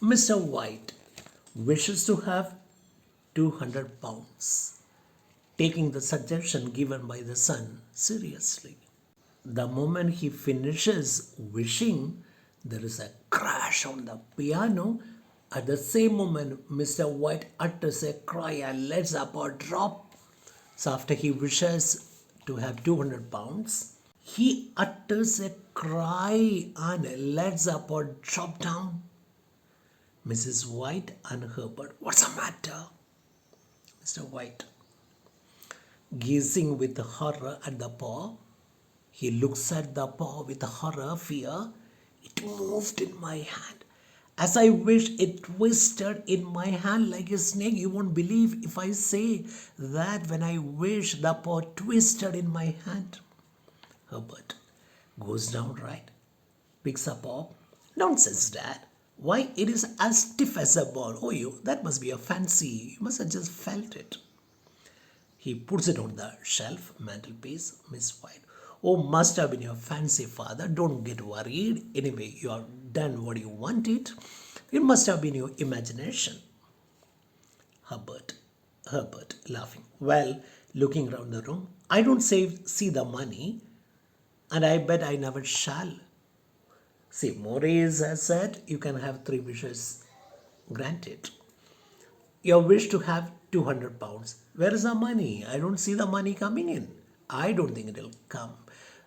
Mr. White wishes to have 200 pounds, taking the suggestion given by the son seriously. The moment he finishes wishing, there is a crash on the piano. At the same moment, Mr. White utters a cry and lets up or drop. So after he wishes to have 200 pounds, he utters a cry and lets up or drop down. Mrs. White and Herbert, what's the matter? Mr. White, gazing with horror at the paw, he looks at the paw with horror, fear. It moved in my hand. As I wished, it twisted in my hand like a snake. You won't believe if I say that when I wish, the paw twisted in my hand. Herbert goes down right, picks up paw. Nonsense, Dad. Why, it is as stiff as a ball. Oh, that must be a fancy. You must have just felt it. He puts it on the shelf, mantelpiece. Miss White, oh, must have been your fancy, father. Don't get worried. Anyway, you have done what you wanted. It must have been your imagination. Herbert, laughing. Well, looking round the room, I don't see the money, and I bet I never shall. See, Maurice has said you can have 3 wishes granted. Your wish to have 200 pounds. Where is the money? I don't see the money coming in. I don't think it will come.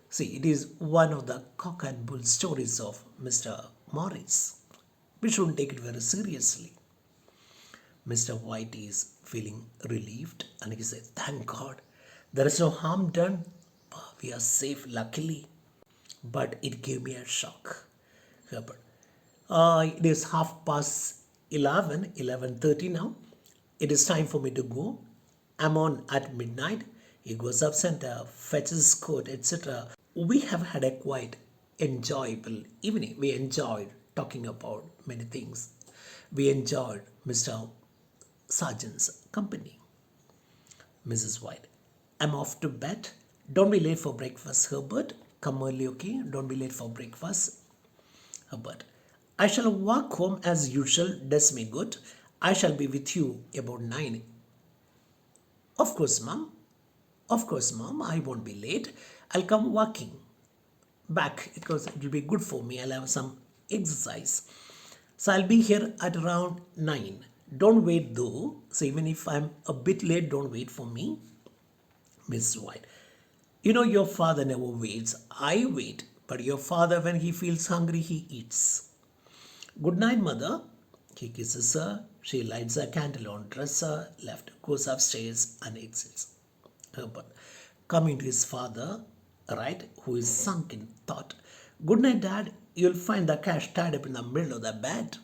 See, it is one of the cock and bull stories of Mr. Morris. We shouldn't take it very seriously. Mr. White is feeling relieved and he said, thank God, there is no harm done. We are safe, luckily. But it gave me a shock. Herbert, it is 11:30, 11:30 now. It is time for me to go. I'm on at midnight. He goes up center, fetches coat, etc. We have had a quite enjoyable evening. We enjoyed talking about many things. We enjoyed Mr. Sergeant's company. Mrs. White, I'm off to bed. Don't be late for breakfast, Herbert. Come early, okay? Don't be late for breakfast. Herbert, I shall walk home as usual. Does me good. I shall be with you about 9. Of course, Mum. Of course, Mom. I won't be late. I'll come walking back because it will be good for me. I'll have some exercise. So I'll be here at around 9. Don't wait though. So even if I'm a bit late, don't wait for me. Miss White, you know your father never waits. I wait. But your father, when he feels hungry, he eats. Good night, Mother. He kisses her. She lights a candle on dresser, left, goes upstairs and exits. Herbert, coming to his father, right, who is sunk in thought. Good night, Dad. You'll find the cash tied up in the middle of the bed.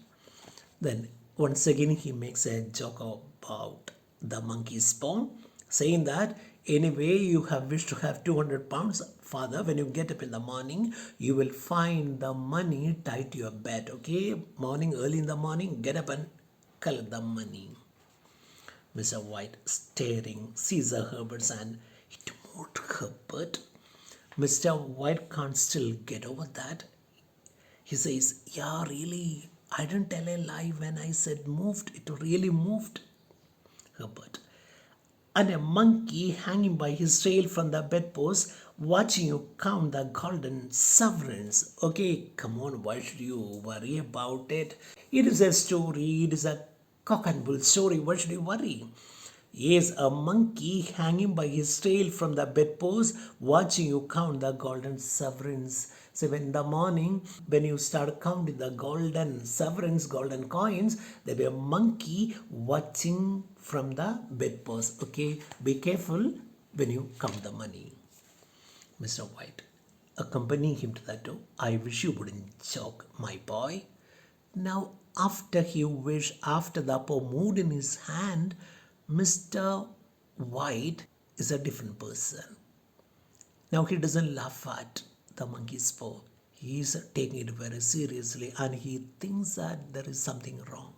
Then once again he makes a joke about the monkey's paw, saying that anyway you have wished to have 200 pounds, father, when you get up in the morning, you will find the money tied to your bed, okay? Morning, early in the morning, get up and collect the money. Mr. White, staring, sees Herbert's hand. It moved Herbert. Mr. White can't still get over that. He says, yeah, really, I didn't tell a lie when I said moved. It really moved. Herbert, and a monkey hanging by his tail from the bedpost, watching you count the golden sovereigns. Okay, come on, why should you worry about it? It is a story, it is a cock and bull story. Why should you worry? Yes, a monkey hanging by his tail from the bedpost, watching you count the golden sovereigns. So when in the morning, when you start counting the golden sovereigns, golden coins, there will be a monkey watching from the bedpost. Okay, be careful when you count the money. Mr. White, accompanying him to the door, I wish you wouldn't joke, my boy. Now, after he wished, after the paw moved in his hand, Mr. White is a different person. Now he doesn't laugh at the monkey's paw. He is taking it very seriously and he thinks that there is something wrong.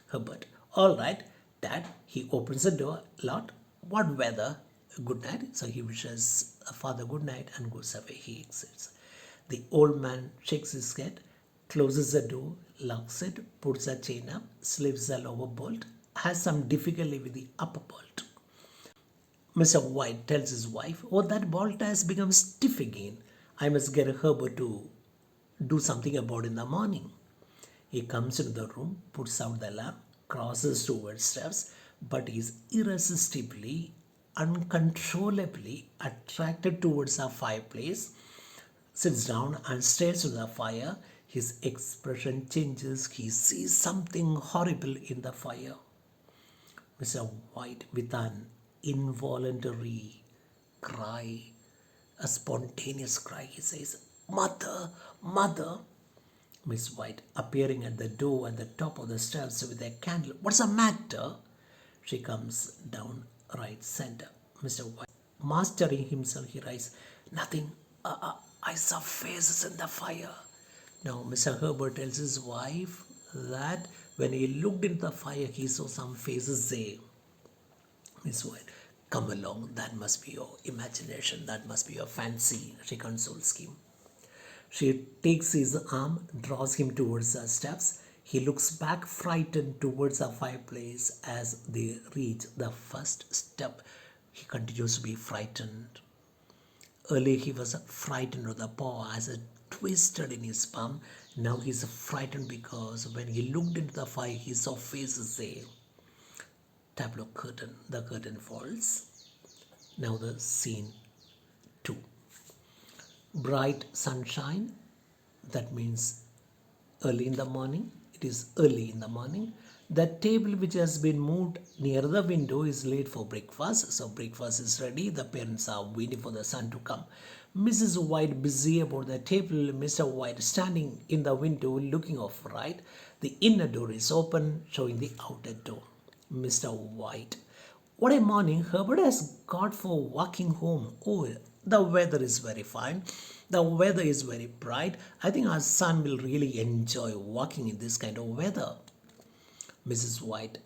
Herbert, all right, Dad. He opens the door. Lot, what weather? Good night. So he wishes father good night and goes away. He exits. The old man shakes his head. closes the door, locks it, puts the chain up, slips the lower bolt, has some difficulty with the upper bolt. Mr. White tells his wife, "Oh, that bolt has become stiff again. I must get Herbert to do something about it in the morning." He comes into the room, puts out the lamp, crosses towards steps, but is irresistibly, uncontrollably attracted towards the fireplace, sits down and stares at the fire. His expression changes. He sees something horrible in the fire. Mr. White, with an involuntary cry, a spontaneous cry, he says, "Mother, mother." Miss White, appearing at the door at the top of the steps with a candle. "What's the matter?" She comes down right center. Mr. White, mastering himself, he writes, "Nothing. I saw faces in the fire." Now, Mr. Herbert tells his wife that when he looked into the fire, he saw some faces there. Miss White, "Come along. That must be your imagination. That must be your fancy." She consoles him. She takes his arm, draws him towards the steps. He looks back, frightened, towards the fireplace as they reach the first step. He continues to be frightened. Earlier, he was frightened of the paw as it twisted in his palm. Now he's frightened because when he looked into the fire, he saw faces there. Tableau curtain. The curtain falls. Now the scene 2. Bright sunshine. That means early in the morning. It is early in the morning. The table which has been moved near the window is laid for breakfast. So breakfast is ready. The parents are waiting for the son to come. Mrs. White busy about the table. Mr. White standing in the window looking off right. The inner door is open, showing the outer door. Mr. White, "What a morning Herbert has got for walking home. Oh, the weather is very fine. The weather is very bright. I think our son will really enjoy walking in this kind of weather." Mrs. White,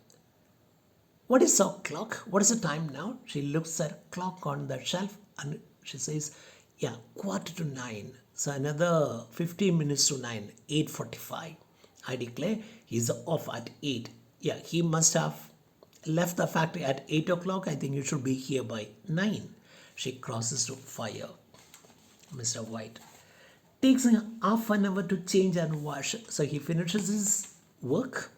"What is our clock? What is the time now?" She looks at a clock on the shelf and she says, "Yeah, 9:15. So another 15 minutes to 9, 8:45. I declare he's off at 8. Yeah, he must have left the factory at 8 o'clock. I think you should be here by 9. She crosses to fire. Mr. White, "Takes him half an hour to change and wash. So he finishes his work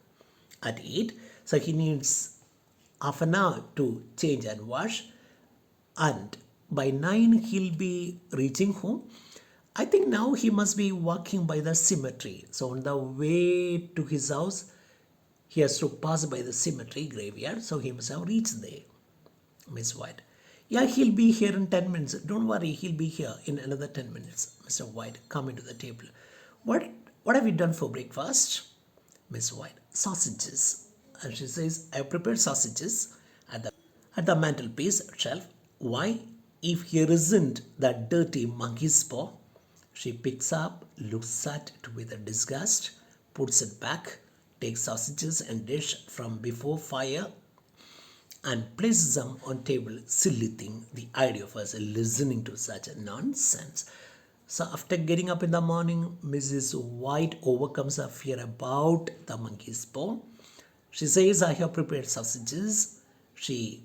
at 8. So he needs half an hour to change and wash. And by 9 he'll be reaching home. I think now he must be walking by the cemetery. So on the way to his house, he has to pass by the cemetery graveyard. So he must have reached there." Miss White, "Yeah, he'll be here in 10 minutes. Don't worry, he'll be here in another 10 minutes. Mr. White, coming to the table. What have you done for breakfast?" Miss White, "Sausages." And she says, "I have prepared sausages at the mantelpiece shelf. Why? If here isn't that dirty monkey's paw." She picks up, looks at it with a disgust, puts it back, takes sausages and dish from before fire and places them on table. Silly thing, the idea of us listening to such nonsense. So after getting up in the morning, Mrs. White overcomes her fear about the monkey's paw. She says, "I have prepared sausages." She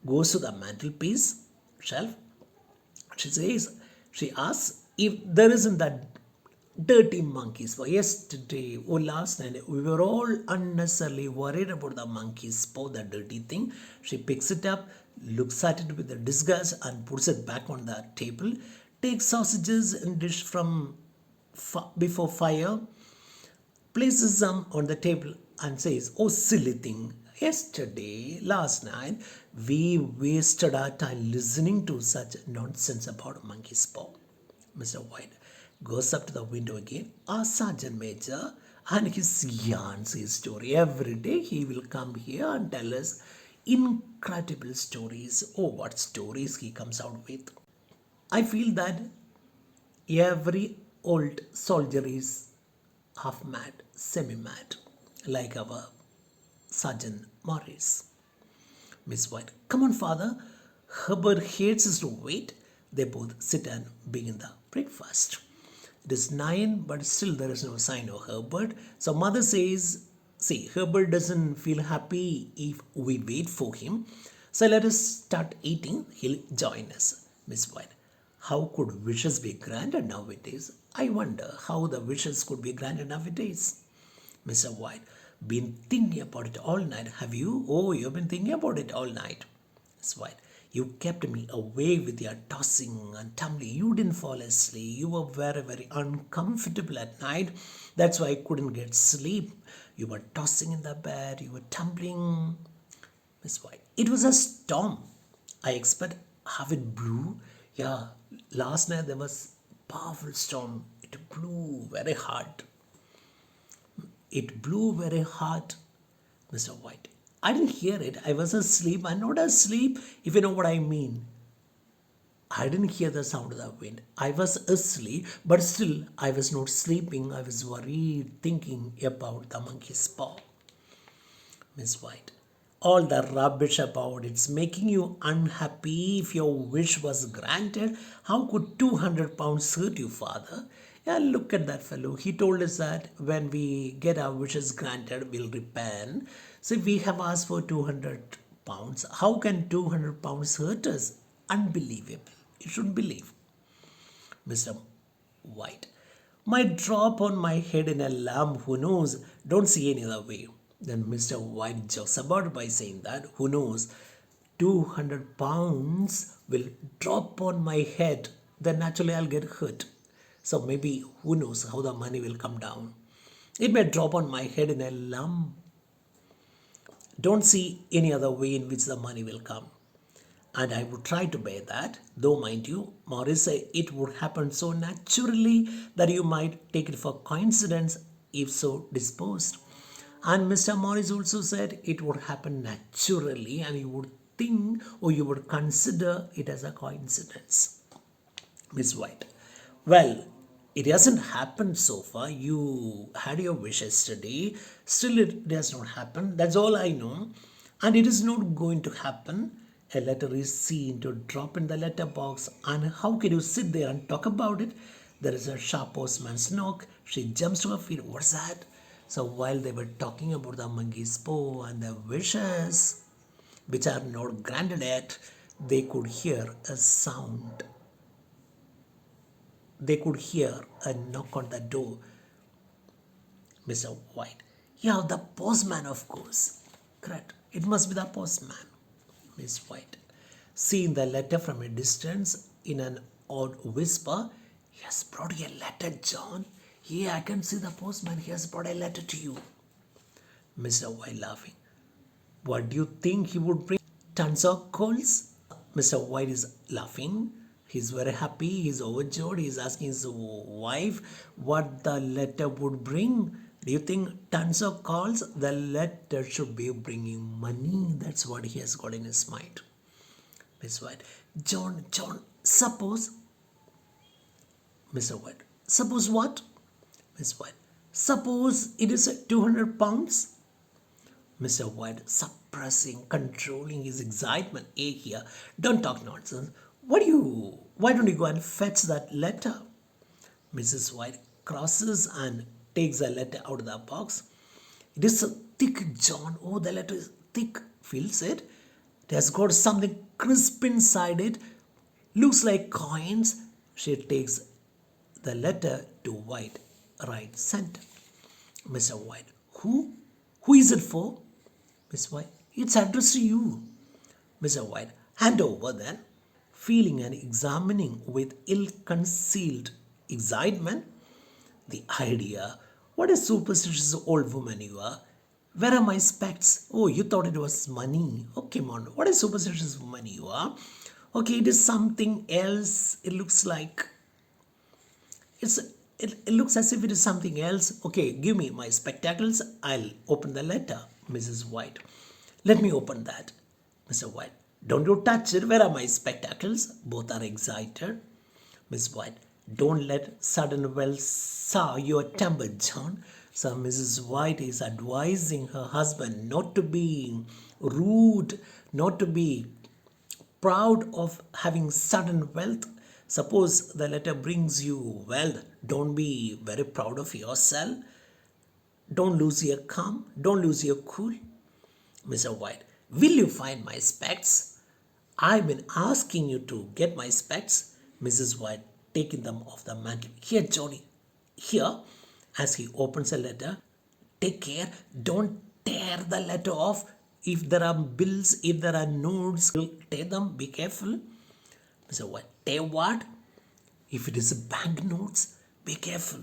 goes to the mantelpiece shelf. She asks if there isn't that dirty monkey's paw. Yesterday or last night, we were all unnecessarily worried about the monkey's paw, the dirty thing. She picks it up, looks at it with a disgust and puts it back on the table, takes sausages and dish from before fire, places them on the table and says, "Oh, silly thing. Yesterday, last night, we wasted our time listening to such nonsense about a monkey's paw." Mr. White goes up to the window again, our sergeant major, and he yarns his story. Every day he will come here and tell us incredible stories. Oh, what stories he comes out with. I feel that every old soldier is half mad, semi mad, like our Sergeant Morris. Miss White, "Come on, father. Herbert hates us to wait." They both sit and begin the breakfast. It is 9, but still there is no sign of Herbert. So mother says, see, Herbert doesn't feel happy if we wait for him. So let us start eating. He'll join us. Miss White, how could wishes be granted nowadays? I wonder how the wishes could be granted nowadays. Mr. White, been thinking about it all night, have you? Oh, you've been thinking about it all night. Miss White, you kept me away with your tossing and tumbling. You didn't fall asleep. You were very, very uncomfortable at night. That's why I couldn't get sleep. You were tossing in the bed. You were tumbling. Miss White, it was a storm. I expect how it blew. Yeah, last night there was powerful storm. It blew very hard. It blew very hard, Mr. White. I didn't hear it. I was asleep. I'm not asleep, if you know what I mean. I didn't hear the sound of the wind. I was asleep, but still I was not sleeping. I was worried, thinking about the monkey's paw. Miss White, all the rubbish about it's making you unhappy if your wish was granted. How could 200 pounds hurt you, father? Yeah, look at that fellow. He told us that when we get our wishes granted, we'll repent. So if we have asked for 200 pounds, how can 200 pounds hurt us? Unbelievable. You shouldn't believe. Mr. White, might drop on my head in a lamp, who knows? Don't see any other way. Then Mr. White jokes about by saying that, who knows, 200 pounds will drop on my head, then naturally I'll get hurt. So maybe who knows how the money will come down. It may drop on my head in a lump. Don't see any other way in which the money will come. And I would try to bear that, though mind you, Morris said it would happen so naturally that you might take it for coincidence if so disposed. And Mr. Morris also said it would happen naturally and you would think or you would consider it as a coincidence. Miss White, well, it hasn't happened so far. You had your wish yesterday. Still, it has not happened. That's all I know. And it is not going to happen. A letter is seen to drop in the letterbox. And how can you sit there and talk about it? There is a sharp postman's knock. She jumps to her feet. What's that? So while they were talking about the monkey's paw and the wishes, which are not granted yet, they could hear a sound. They could hear a knock on the door. Mr. White, yeah, the postman, of course. Correct. It must be the postman. Miss White, seeing the letter from a distance in an odd whisper, he has brought you a letter, John. Yeah, I can see the postman. He has brought a letter to you. Mr. White laughing. What do you think he would bring? Tons of coals? Mr. White is laughing. He's very happy. He's overjoyed. He's asking his wife what the letter would bring. Do you think tons of calls? The letter should be bringing money. That's what he has got in his mind. Miss White. John, suppose. Mr. White. Suppose what? Miss White. Suppose it is 200 pounds. Mr. White, suppressing, controlling his excitement. Hey, here, don't talk nonsense. Why don't you go and fetch that letter? Mrs. White crosses and takes the letter out of the box. It is thick, John. Oh, the letter is thick. Feels it. It has got something crisp inside it. Looks like coins. She takes the letter to White, right center. Mr. White, who? Who is it for? Miss White, it's addressed to you. Mr. White, hand over then. Feeling and examining with ill-concealed excitement. The idea. What a superstitious old woman you are. Where are my specs? Oh, you thought it was money. Oh, come on. What a superstitious woman you are. Okay, it is something else. It looks like... It looks as if it is something else. Okay, give me my spectacles. I'll open the letter. Mrs. White. Let me open that. Mr. White. Don't you touch it. Where are my spectacles? Both are excited. Miss White. Don't let sudden wealth sour your temper, John. So Mrs. White is advising her husband not to be rude, not to be proud of having sudden wealth. Suppose the letter brings you wealth. Don't be very proud of yourself. Don't lose your calm. Don't lose your cool. Mr. White, will you find my specs? I've been asking you to get my specs. Mrs. White, taking them off the mantel. Here, Johnny. Here, as he opens a letter, take care. Don't tear the letter off. If there are bills, if there are notes, tear them. Be careful. Mr. White, tear what? If it is banknotes, be careful.